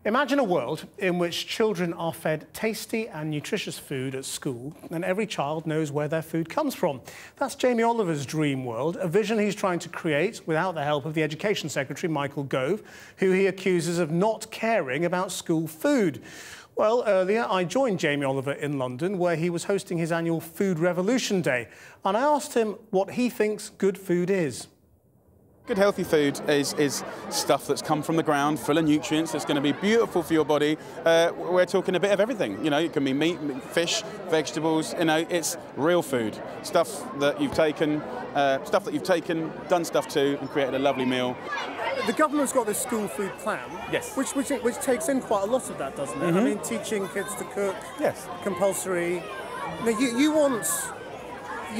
Imagine a world in which children are fed tasty and nutritious food at school, and every child knows where their food comes from. That's Jamie Oliver's dream world, a vision he's trying to create without the help of the Education Secretary Michael Gove, who he accuses of not caring about school food. Well, earlier I joined Jamie Oliver in London, where he was hosting his annual Food Revolution Day, and I asked him what he thinks good food is. Good healthy food is stuff that's come from the ground, full of nutrients, that's going to be beautiful for your body. We're talking a bit of everything. You know, it can be meat, fish, vegetables. You know, it's real food, stuff that you've taken, done stuff to, and created a lovely meal. The government's got this school food plan, yes, which takes in quite a lot of that, doesn't it? Mm-hmm. I mean, teaching kids to cook, yes, compulsory. Now, you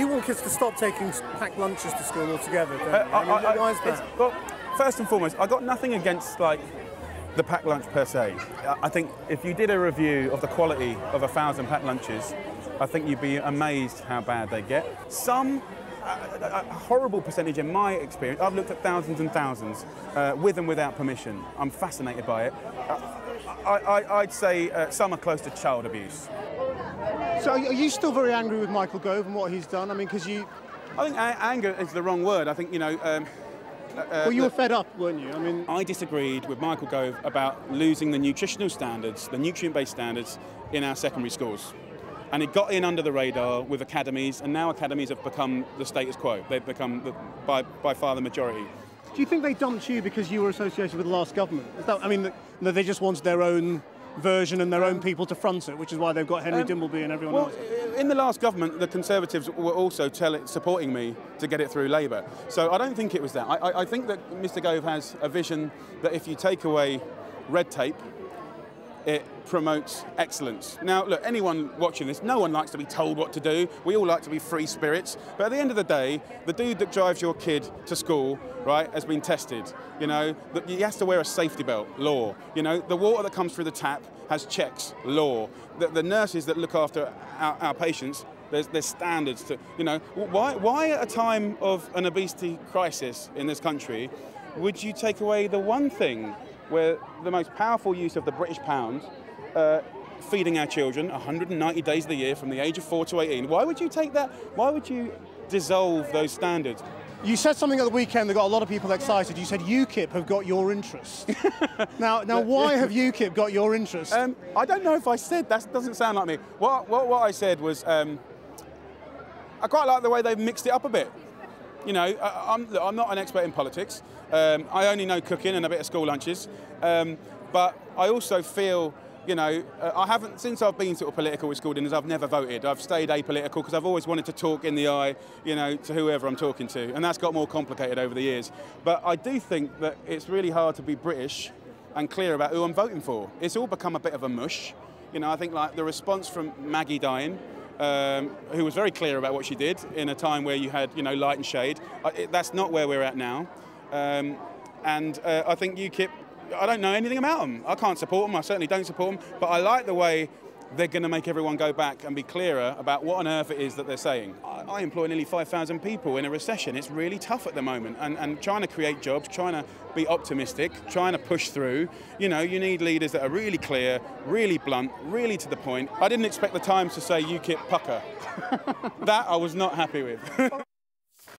want kids to stop taking packed lunches to school altogether, don't you? Why is that? Well, first and foremost, I've got nothing against the packed lunch per se. I think if you did a review of the quality of 1,000 packed lunches, I think you'd be amazed how bad they get. Some, a horrible percentage in my experience, I've looked at thousands and thousands, with and without permission. I'm fascinated by it. I'd say some are close to child abuse. So are you still very angry with Michael Gove and what he's done? I mean, because you... I think anger is the wrong word. I think, you know... well, you were fed up, weren't you? I mean... I disagreed with Michael Gove about losing the nutritional standards, the nutrient-based standards in our secondary schools. And it got in under the radar with academies, and now academies have become the status quo. They've become, by far, the majority. Do you think they dumped you because you were associated with the last government? Is that, I mean, they just wanted their own version and their own people to front it, which is why they've got Henry Dimbleby and everyone else. In the last government, the Conservatives were also supporting me to get it through Labour. So I don't think it was that. I think that Mr Gove has a vision that if you take away red tape, it promotes excellence. Now, look, anyone watching this, no one likes to be told what to do. We all like to be free spirits. But at the end of the day, the dude that drives your kid to school, right, has been tested. You know, he has to wear a safety belt, law. You know, the water that comes through the tap has checks, law. The nurses that look after our patients, there's standards to, you know, why at a time of an obesity crisis in this country would you take away the one thing where the most powerful use of the British pound, feeding our children 190 days of the year from the age of 4 to 18. Why would you take that? Why would you dissolve those standards? You said something at the weekend that got a lot of people excited. You said UKIP have got your interest. Now, why have UKIP got your interest? I don't know if I said that. Doesn't sound like me. What I said was, I quite like the way they've mixed it up a bit. You know, I'm not an expert in politics. I only know cooking and a bit of school lunches. But I also feel, you know, I haven't, since I've been sort of political with school dinners, I've never voted. I've stayed apolitical because I've always wanted to talk in the eye, you know, to whoever I'm talking to. And that's got more complicated over the years. But I do think that it's really hard to be British and clear about who I'm voting for. It's all become a bit of a mush. You know, I think like the response from Maggie Dine, who was very clear about what she did in a time where you had, you know, light and shade. That's not where we're at now. I think UKIP, I don't know anything about them. I can't support them, I certainly don't support them, but I like the way they're going to make everyone go back and be clearer about what on earth it is that they're saying. I employ nearly 5,000 people in a recession. It's really tough at the moment, and trying to create jobs, trying to be optimistic, trying to push through. You know, you need leaders that are really clear, really blunt, really to the point. I didn't expect the Times to say UKIP pucker. That I was not happy with.